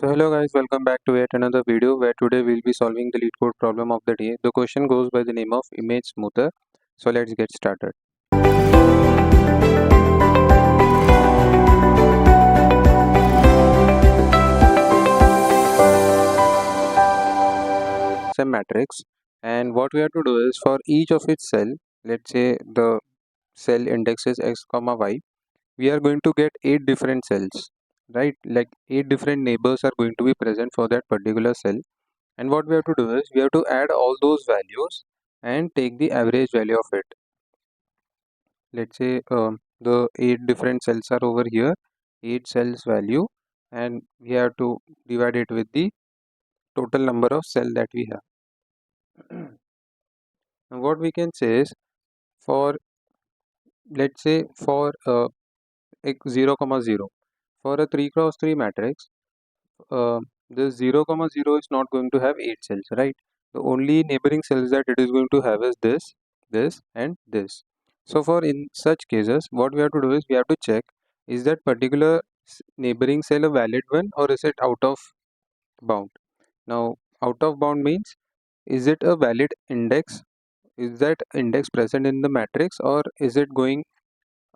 So hello guys, welcome back to yet another video where today we'll be solving the LeetCode problem of the day. The question goes by the name of image smoother. So let's get started. Some matrix, and what we have to do is for each of its cell, let's say the cell index is x comma y, we are going to get 8 different cells, right? Like 8 different neighbors are going to be present for that particular cell. And what we have to do is we have to add all those values and take the average value of it. Let's say the 8 different cells are over here, 8 cells value, and we have to divide it with the total number of cell that we have. And what we can say is for, let's say for 0 comma 0, for a 3 cross 3 matrix, this 0 comma 0 is not going to have 8 cells, right? The only neighboring cells that it is going to have is this and this. So for in such cases, what we have to do is we have to check, is that particular neighboring cell a valid one or is it out of bound? Now out of bound means, is it a valid index? Is that index present in the matrix or is it going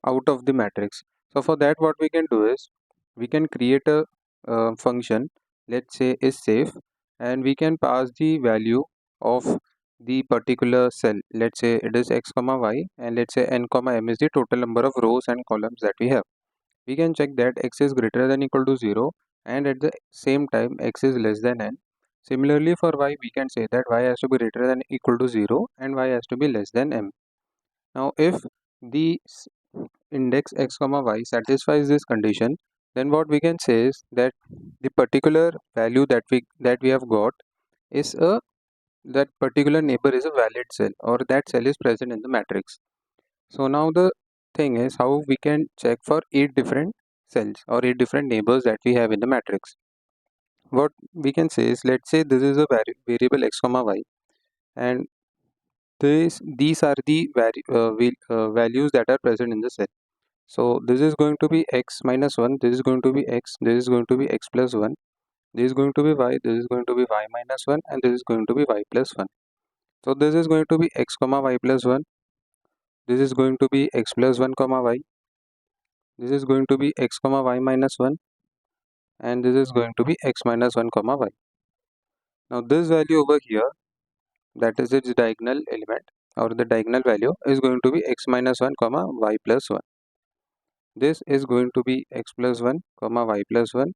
out of the matrix? So for that what we can do is we can create a function, let's say is safe, and we can pass the value of the particular cell. Let's say it is x comma y, and let's say n comma m is the total number of rows and columns that we have. We can check that x is greater than equal to 0 and at the same time x is less than n. Similarly for y, we can say that y has to be greater than equal to 0 and y has to be less than m. Now if the index x comma y satisfies this condition, then what we can say is that the particular value that we have got is a, that particular neighbor is a valid cell or that cell is present in the matrix. So now the thing is how we can check for 8 different cells or 8 different neighbors that we have in the matrix. What we can say is, let's say this is a variable x comma y, and these are the values that are present in the cell. So this is going to be x minus 1, this is going to be x, this is going to be x plus 1, this is going to be y, this is going to be y minus 1, and this is going to be y plus 1. So this is going to be x comma y plus 1, this is going to be x plus 1 comma y, this is going to be x comma y minus 1, and this is going to be x minus 1 comma y. Now this value over here, that is its diagonal element or the diagonal value, is going to be x minus 1 comma y plus 1. This is going to be x plus 1 comma y plus 1.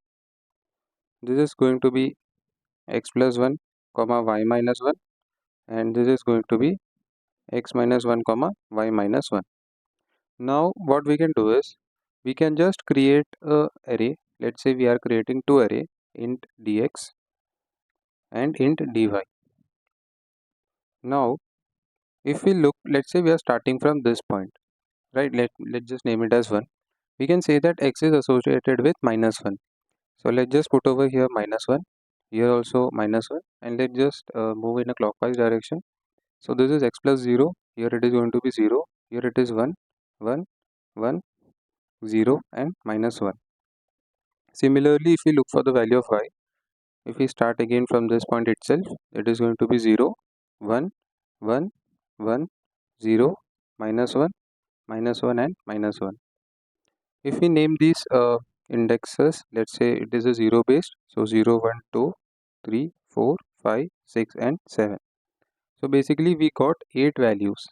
This is going to be x plus 1 comma y minus 1, and this is going to be x minus 1 comma y minus 1. Now what we can do is we can just create a array. Let's say we are creating two array, int dx and int dy. Now if we look, let's say we are starting from this point, right? Let's just name it as 1. We can say that x is associated with minus 1. So let's just put over here minus 1, here also minus 1, and let's just move in a clockwise direction. So this is x plus 0, here it is going to be 0, here it is 1, 1, 1, 0 and minus 1. Similarly, if we look for the value of y, if we start again from this point itself, it is going to be 0, 1, 1, 1, 0, minus 1, minus 1 and minus 1. If we name these indexes, let's say it is a 0 based, so 0, 1, 2, 3, 4, 5, 6 and 7. So basically we got 8 values.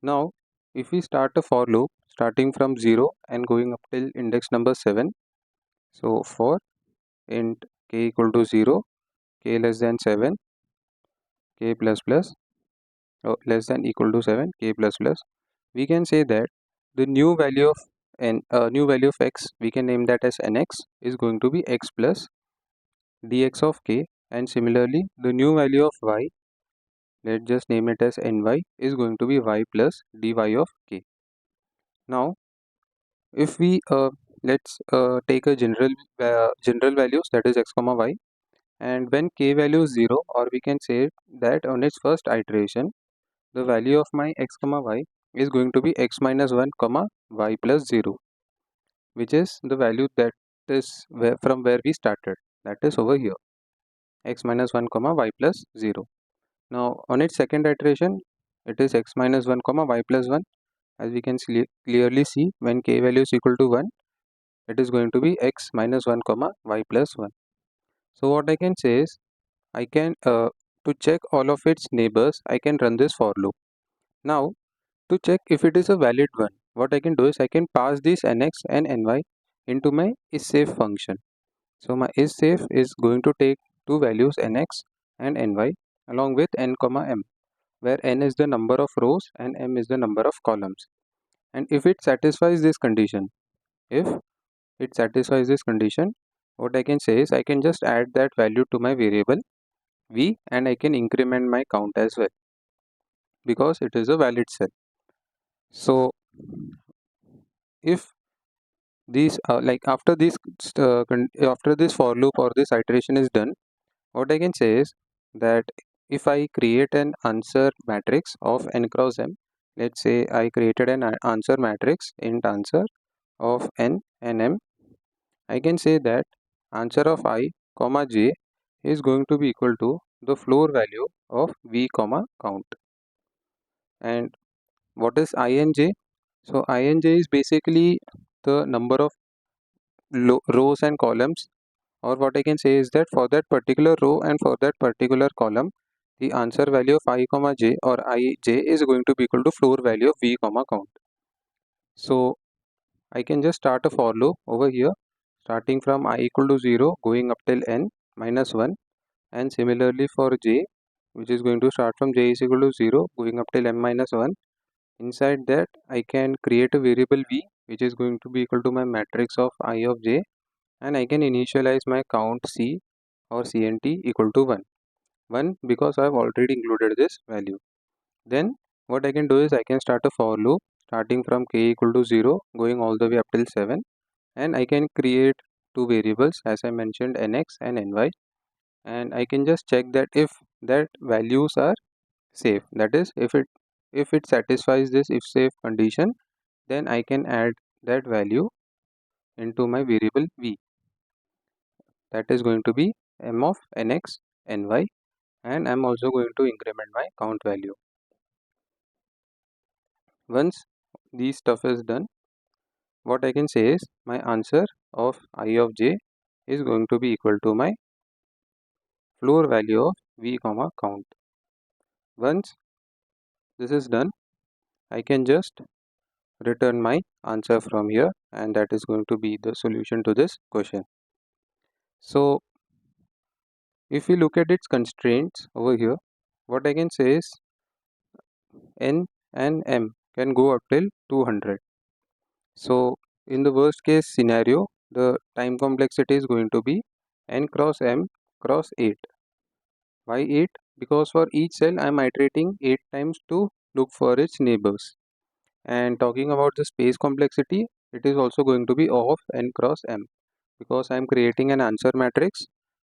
Now if we start a for loop starting from 0 and going up till index number 7, so for int k equal to 0, k less than 7, k plus plus, less than equal to 7, k plus plus, we can say that the new value of new value of x, we can name that as nx, is going to be x plus dx of k, and similarly the new value of y, let's just name it as ny, is going to be y plus dy of k. Now if we let's take a general values, that is x comma y, and when k value is 0, or we can say that on its first iteration the value of my x comma y is going to be x minus 1 comma y plus 0, which is the value that is from where we started. that is over here, x minus 1 comma y plus 0. Now on its second iteration, it is x minus 1 comma y plus 1. As we can clearly see, when k value is equal to 1, it is going to be x minus 1 comma y plus 1. So what I can say is, I can to check all of its neighbors, I can run this for loop. Now to check if it is a valid one, what I can do is I can pass these nx and ny into my isSafe function. So my isSafe is going to take two values nx and ny along with n comma m, where n is the number of rows and m is the number of columns. And if it satisfies this condition, if it satisfies this condition, what I can say is I can just add that value to my variable v and I can increment my count as well, because it is a valid cell. So if these like after after this for loop or this iteration is done, what I can say is that if I create an answer matrix of n cross m, let's say I created an answer matrix int answer of n and m, I can say that answer of I comma j is going to be equal to the floor value of v comma count. And what is I and j? So I and j is basically the number of rows and columns, or what I can say is that for that particular row and for that particular column, the answer value of I comma j or ij is going to be equal to floor value of v comma count. So I can just start a for loop over here, starting from I equal to 0 going up till n minus 1, and similarly for j, which is going to start from j is equal to 0 going up till m minus 1. Inside that I can create a variable v, which is going to be equal to my matrix of I of j, and I can initialize my count c or cnt equal to 1 because I have already included this value. Then what I can do is I can start a for loop starting from k equal to 0 going all the way up till 7, and I can create two variables as I mentioned, nx and ny, and I can just check that if that values are safe, that is if it satisfies this if safe condition, then I can add that value into my variable v, that is going to be m of nx ny, and I'm also going to increment my count value. Once this stuff is done, what I can say is my answer of I of j is going to be equal to my floor value of v comma count. Once this is done, I can just return my answer from here, and that is going to be the solution to this question. So if we look at its constraints over here, what I can say is n and m can go up till 200. So in the worst case scenario, the time complexity is going to be n cross m cross 8. Why 8? Because for each cell I am iterating 8 times to look for its neighbors. And talking about the space complexity, it is also going to be O of n cross m, because I am creating an answer matrix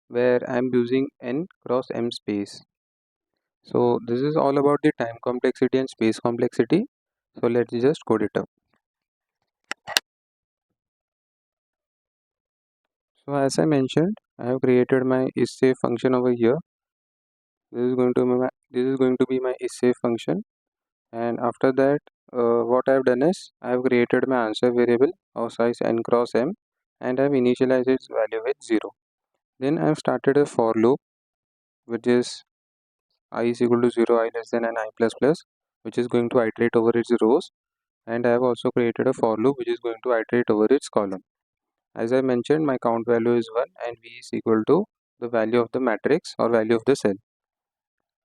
where I am using n cross m space. So this is all about the time complexity and space complexity. So let's just code it up. So as I mentioned, I have created my isSafe function over here. This is going to be my isSafe function, and after that, what I have done is I have created my answer variable of size n cross m, and I have initialized its value with 0. Then I have started a for loop, which is I is equal to 0, I less than n, I plus plus, which is going to iterate over its rows, and I have also created a for loop which is going to iterate over its column. As I mentioned, my count value is 1 and v is equal to the value of the matrix or value of the cell.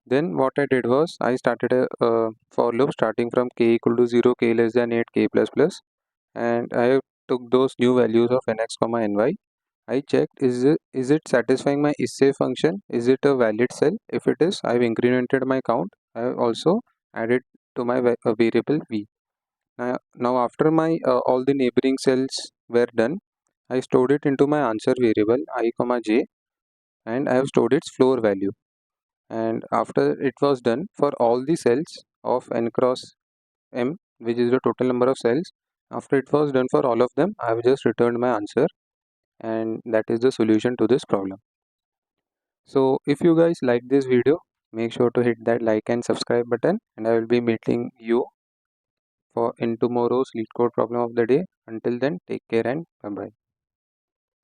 Then what I did was I started a for loop starting from k equal to 0, k less than 8, k plus plus, and I took those new values of nx comma ny. I checked is it satisfying my isSafe function, is it a valid cell? If it is, I have incremented my count. I have also added to my variable v. Now after my all the neighboring cells were done, I stored it into my answer variable I comma j, and I have stored its floor value. And after it was done for all the cells of n cross m, which is the total number of cells, after it was done for all of them, I have just returned my answer. and that is the solution to this problem. So if you guys like this video, make sure to hit that like and subscribe button, and I will be meeting you for in tomorrow's LeetCode problem of the day. Until then, take care and bye bye.